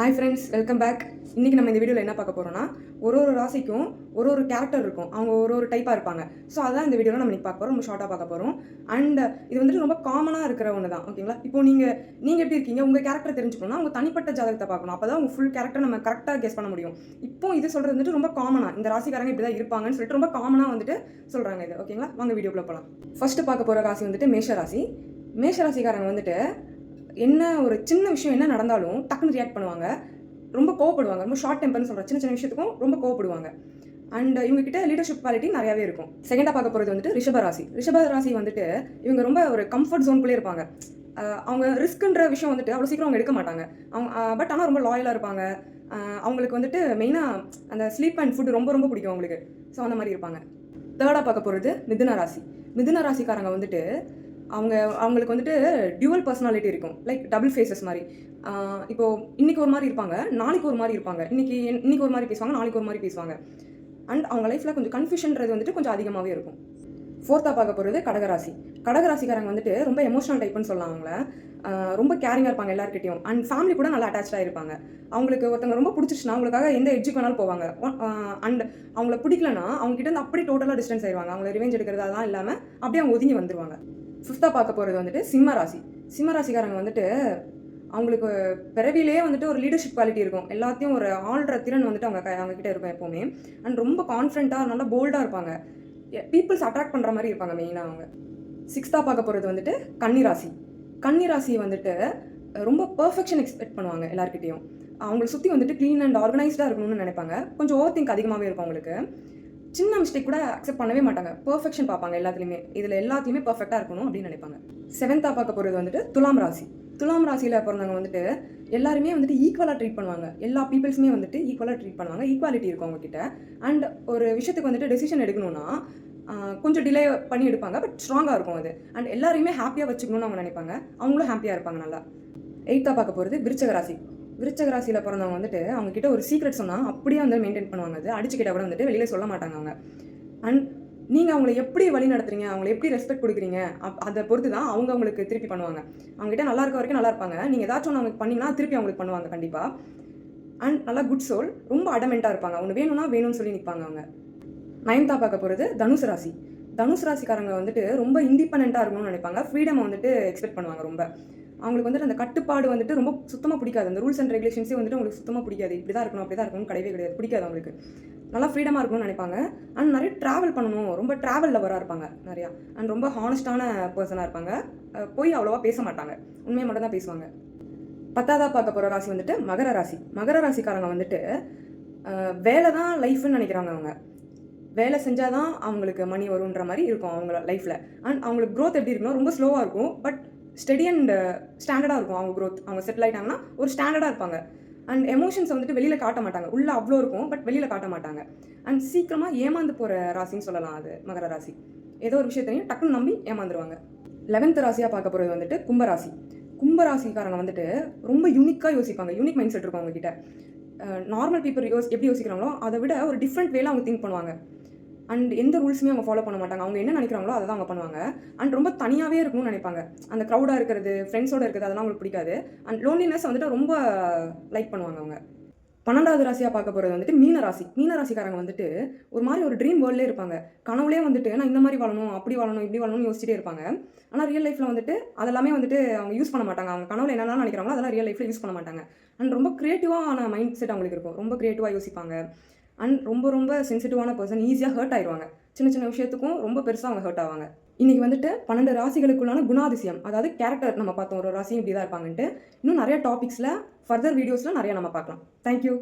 Hi friends, welcome back. இன்றைக்கி நம்ம இந்த வீடியோவில் என்ன பார்க்க போகிறோம்னா, ஒரு ராசிக்கும் ஒரு கேரக்டர் இருக்கும். அவங்க ஒரு டைப்பாக இருப்பாங்க. ஸோ அதான் இந்த வீடியோவில் நம்ம இன்றைக்கி பார்க்க போகிறோம். ரொம்ப ஷார்ட்டாக பார்க்க போகிறோம். அண்ட் இது வந்துட்டு ரொம்ப காமனாக இருக்கிற ஒன்று தான். ஓகேங்களா? இப்போ நீங்கள் எப்படி இருக்கீங்க, உங்கள் கேரக்டர் தெரிஞ்சுக்கணும்னா உங்கள் தனிப்பட்ட ஜாதகத்தை பார்க்கணும். அப்போ தான் உங்கள் ஃபுல் கேரக்டர் நம்ம கரெக்டாக கெஸ் பண்ண முடியும். இப்போ இது சொல்கிறது வந்துட்டு ரொம்ப காமனாக, இந்த ராசிக்காரங்க இப்படி தான் இருப்பாங்கன்னு சொல்லிட்டு ரொம்ப காமனாக வந்துட்டு சொல்கிறாங்க இது. ஓகேங்களா? வாங்க வீடியோக்குள்ளே போகலாம். ஃபஸ்ட்டு பார்க்க போகிற ராசி வந்துட்டு மேஷ ராசி. மேஷ ராசிக்காரங்க வந்துட்டு என்ன ஒரு சின்ன விஷயம் என்ன நடந்தாலும் டக்குன்னு ரியாக்ட் பண்ணுவாங்க. ரொம்ப கோவப்படுவாங்க. ரொம்ப ஷார்ட் டெம்பர்னு சொல்கிற சின்ன விஷயத்துக்கும் ரொம்ப கோவப்படுவாங்க. அண்ட் இவங்ககிட்ட லீடர்ஷிப் குவாலிட்டி நிறையாவே இருக்கும். செகண்டாக பார்க்க போகிறது வந்துட்டு ரிஷபராசி. ரிஷபராசி வந்துட்டு இவங்க ரொம்ப ஒரு கம்ஃபர்ட் ஜோன்குள்ளே இருப்பாங்க. அவங்க ரிஸ்க்குன்ற விஷயம் வந்துட்டு அவ்வளோ சீக்கிரம் அவங்க எடுக்க மாட்டாங்க. அவங்க பட் ஆனால் ரொம்ப லாயலாக இருப்பாங்க. அவங்களுக்கு வந்துட்டு மெயினாக அந்த ஸ்லீப் அண்ட் ஃபுட் ரொம்ப ரொம்ப பிடிக்கும் அவங்களுக்கு. ஸோ அந்த மாதிரி இருப்பாங்க. தேர்டாக பார்க்க போகிறது மிதுன ராசி. மிதுன ராசிக்காரங்க வந்துட்டு அவங்களுக்கு வந்துட்டு டியூவல் பர்சனாலிட்டி இருக்கும். லைக் டபுள் ஃபேஸஸ் மாதிரி. இப்போது இன்றைக்கி ஒரு மாதிரி இருப்பாங்க, நாளைக்கு ஒரு மாதிரி இருப்பாங்க. இன்றைக்கி ஒரு மாதிரி பேசுவாங்க, நாளைக்கு ஒரு மாதிரி பேசுவாங்க. அண்ட் அவங்க லைஃப்பில் கொஞ்சம் கன்ஃபியூஷன்றது வந்துட்டு கொஞ்சம் அதிகமாகவே இருக்கும். ஃபோர்த்தாக பார்க்க போகிறது கடகராசி. கடகராசிக்காரங்க வந்துட்டு ரொம்ப எமோஷனல் டைப்புன்னு சொல்லலாம். அவங்கள ரொம்ப கேரிங்காக இருப்பாங்க எல்லாருக்கிட்டையும். அண்ட் ஃபேமிலி கூட நல்லா அட்டாச்சாக இருப்பாங்க. அவங்களுக்கு ஒருத்தவங்க ரொம்ப பிடிச்சிச்சுன்னா அவங்களுக்காக எந்த எட்ஜுக்கு வேணாலும் போவாங்க. அண்ட் அவங்கள பிடிக்கலன்னா அவங்ககிட்ட இருந்து அப்படியே டோட்டலாக டிஸ்டன்ஸ் ஆயிடுவாங்க. அவங்கள ரிவெஞ்ச் எடுக்கிறது அதெல்லாம் இல்லாமல் அப்படியே அவங்க ஒதுங்கி வந்துடுவாங்க. ஃபிஃப்த்தாக பார்க்க போகிறது வந்துட்டு சிம்ம ராசி. சிம்ம ராசிக்காரங்க வந்துட்டு அவங்களுக்கு பிறவிலே வந்துட்டு ஒரு லீடர்ஷிப் குவாலிட்டி இருக்கும். எல்லாத்தையும் ஒரு ஆள்ற திறன் வந்துட்டு அவங்ககிட்ட இருக்கும் எப்போவுமே. அண்ட் ரொம்ப கான்ஃபிடண்ட்டாக நல்லா போல்டாக இருப்பாங்க. பீப்புள்ஸ் அட்ராக்ட் பண்ணுற மாதிரி இருப்பாங்க மெயினாக அவங்க. சிக்ஸ்த்தாக பார்க்க போகிறது வந்துட்டு கன்னிராசி. கன்னிராசி வந்துட்டு ரொம்ப பர்ஃபெக்ஷன் எக்ஸ்பெக்ட் பண்ணுவாங்க எல்லாருக்கிட்டையும். அவங்களை சுற்றி வந்துட்டு க்ளீன் அண்ட் ஆர்கனைஸ்டாக இருக்கணும்னு நினைப்பாங்க. கொஞ்சம் ஓவர் திங்க் அதிகமாகவே இருக்கும் அவங்களுக்கு. சின்ன மிஸ்டேக் கூட அக்செப்ட் பண்ணவே மாட்டாங்க. பர்ஃபெக்ஷன் பார்ப்பாங்க எல்லாத்துலேயுமே. இதில் எல்லாத்தையுமே பர்ஃபெக்டாக இருக்கணும் அப்படின்னு நினைப்பாங்க. செவன்த்தாக பார்க்க போகிறது வந்துட்டு துலாம் ராசி. துலாம் ராசியில் பிறந்தவங்க வந்துட்டு எல்லாருமே வந்துட்டு ஈக்குவலாக ட்ரீட் பண்ணுவாங்க. எல்லா பீப்புள்ஸுமே வந்துட்டு ஈக்குவலாக ட்ரீட் பண்ணுவாங்க. ஈக்குவாலிட்டி இருக்கும் அவங்ககிட்ட. அண்ட் ஒரு விஷயத்துக்கு வந்துட்டு டெசிஷன் எடுக்கணும்னா கொஞ்சம் டிலே பண்ணி எடுப்பாங்க. பட் ஸ்ட்ராங்காக இருக்கும் அது. அண்ட் எல்லாரையுமே ஹாப்பியாக வச்சுக்கணும்னு அவங்க நினைப்பாங்க. அவங்களும் ஹாப்பியாக இருப்பாங்க நல்லா. எயித்தாக பார்க்க போகிறது விருச்சக ராசி. விருச்சக ராசியில் பிறந்தவங்க வந்துட்டு அவங்ககிட்ட ஒரு சீக்ரெட் சொன்னால் அப்படியே வந்து மெயின்டைன் பண்ணுவாங்க. அது அடிச்சுக்கிட்ட கூட வந்துட்டு வெளியில் சொல்ல மாட்டாங்க அவங்க. அண்ட் நீங்கள் அவங்கள எப்படி வழி நடத்துறீங்க, அவங்களை எப்படி ரெஸ்பெக்ட் கொடுக்குறீங்க, அதை பொறுத்து தான் அவங்களுக்கு திருப்பி பண்ணுவாங்க. அவங்ககிட்ட நல்லா இருக்க வரைக்கும் நல்லா இருப்பாங்க. நீங்கள் ஏதாச்சும் ஒன்று அவங்களுக்கு பண்ணிங்கன்னா திருப்பி அவங்களுக்கு பண்ணுவாங்க கண்டிப்பாக. அண்ட் நல்லா குட் சோல், ரொம்ப அடமெண்ட்டாக இருப்பாங்க. அவங்க வேணும்னா வேணும்னு சொல்லி நிற்பாங்க அவங்க. நைன்த்தாக பார்க்க போகிறது தனுசு ராசி. தனுசு ராசிக்காரங்க வந்துட்டு ரொம்ப இண்டிபெண்ட்டாக இருக்கணும்னு நினைப்பாங்க. ஃப்ரீடம் வந்துட்டு எக்ஸ்பெக்ட் பண்ணுவாங்க ரொம்ப. அவங்களுக்கு வந்துட்டு அந்த கட்டுப்பாடு வந்துட்டு ரொம்ப சுத்தமாக பிடிக்காது. அந்த ரூல்ஸ் அண்ட் ரெகுலேஷன்ஸே வந்துட்டு அவங்களுக்கு சுத்தமாக பிடிக்காது. இப்படி தான் இருக்கணும், அப்படி தான் இருக்கணும் கிடையவே கிடையாது. பிடிக்காது அவங்களுக்கு. நல்லா ஃப்ரீடமாக இருக்கணும்னு நினைப்பாங்க. அண்ட் நிறைய ட்ராவல் பண்ணணும், ரொம்ப ட்ராவல் லவராக இருப்பாங்க நிறையா. அண்ட் ரொம்ப ஹானஸ்டான பர்சனாக இருப்பாங்க. போய் அவ்வளோவா பேச மாட்டாங்க, உண்மையை மட்டும் தான் பேசுவாங்க. பத்தாவதாக பார்க்க போகிற ராசி வந்துட்டு மகர ராசி. மகர ராசிக்காரங்க வந்துட்டு வேலை தான் லைஃப்னு நினைக்கிறாங்க. அவங்க வேலை செஞ்சால் தான் அவங்களுக்கு மணி வரும்ன்ற மாதிரி இருக்கும் அவங்க லைஃப்பில். அண்ட் அவங்களுக்கு க்ரோத் எப்படி இருக்குன்னா ரொம்ப ஸ்லோவாக இருக்கும். பட் ஸ்டெடி அண்ட் ஸ்டாண்டர்டாக இருக்கும் அவங்க க்ரோத். அவங்க செட்டில் ஆகிட்டாங்கன்னா ஒரு ஸ்டாண்டர்டாக இருப்பாங்க. அண்ட் எமோஷன்ஸ் வந்துட்டு வெளியில் காட்ட மாட்டாங்க. உள்ளே அவ்வளோ இருக்கும், பட் வெளியில் காட்ட மாட்டாங்க. அண்ட் சீக்கிரமாக ஏமாந்து போகிற ராசின்னு சொல்லலாம் அது மகர ராசி. ஏதோ ஒரு விஷயத்தையும் டக்குன்னு நம்பி ஏமாந்துருவாங்க. 11th ராசியாக பார்க்க போகிறது வந்துட்டு கும்பராசி. கும்பராசிக்காரங்க வந்துட்டு ரொம்ப யூனிக்காக யோசிப்பாங்க. யூனிக் மைண்ட் செட் இருக்கும் அவங்ககிட்ட. நார்மல் பீப்புள் எப்படி யோசிக்கிறாங்களோ அதை விட ஒரு டிஃப்ரெண்ட் வேல அவங்க திங்க் பண்ணுவாங்க. அண்ட் எந்த ரூல்ஸுமே அவங்க ஃபாலோ பண்ண மாட்டாங்க. அவங்க என்ன நினைக்கிறாங்களோ அதை தான் அவங்க பண்ணுவாங்க. அண்ட் ரொம்ப தனியாகவே இருக்கணும்னு நினைப்பாங்க. அந்த க்ரௌடாக இருக்கிறது, ஃப்ரெண்ட்ஸோடு இருக்கிறது அதெல்லாம் அவங்களுக்கு பிடிக்காது. அண்ட் லோன்லினஸ் வந்துட்டு ரொம்ப லைக் பண்ணுவாங்க அவங்க. 12வது ராசியாக பார்க்க போகிறது வந்துட்டு மீன ராசி. மீன ராசிக்காரங்க வந்துட்டு ஒரு மாதிரி ஒரு ட்ரீம் வேர்ல்ட்லேயே இருப்பாங்க. கனவுலேயே வந்துட்டு நான் இந்த மாதிரி வாழணும், அப்படி வாழணும், இப்படி வாழணும்னு யோசிச்சுட்டே இருப்பாங்க. ஆனால் ரியல் லைஃப்பில் வந்துட்டு அதெல்லாமே வந்துட்டு அவங்க யூஸ் பண்ண மாட்டாங்க. அவங்க கனவுல என்னெல்லாம் நினைக்கிறாங்களோ அதெல்லாம் ரியல் லைஃப்பில் யூஸ் பண்ண மாட்டாங்க. அண்ட் ரொம்ப க்ரியேட்டிவான மைண்ட் செட் அவங்களுக்கு இருக்கும். ரொம்ப க்ரியேட்டிவாக யோசிப்பாங்க. அண்ட் ரொம்ப ரொம்ப சென்சிட்டிவான பர்சன். ஈஸியாக ஹர்ட் ஆயிடுவாங்க. சின்ன சின்ன விஷயத்துக்கும் ரொம்ப பெருசாக அவங்க ஹர்ட் ஆவாங்க. இன்றைக்கி வந்துட்டு 12 ராசிகளுக்குள்ளான குணாதிசயம், அதாவது கேரக்டர் நம்ம பார்த்தோம். ஒரு ராசியும் இப்படி தான் இருப்பாங்கன்ட்டு. இன்னும் நிறைய டாபிக்ஸில் ஃபர்தர் வீடியோஸில் நிறையா நம்ம பார்க்கலாம். தேங்க்யூ.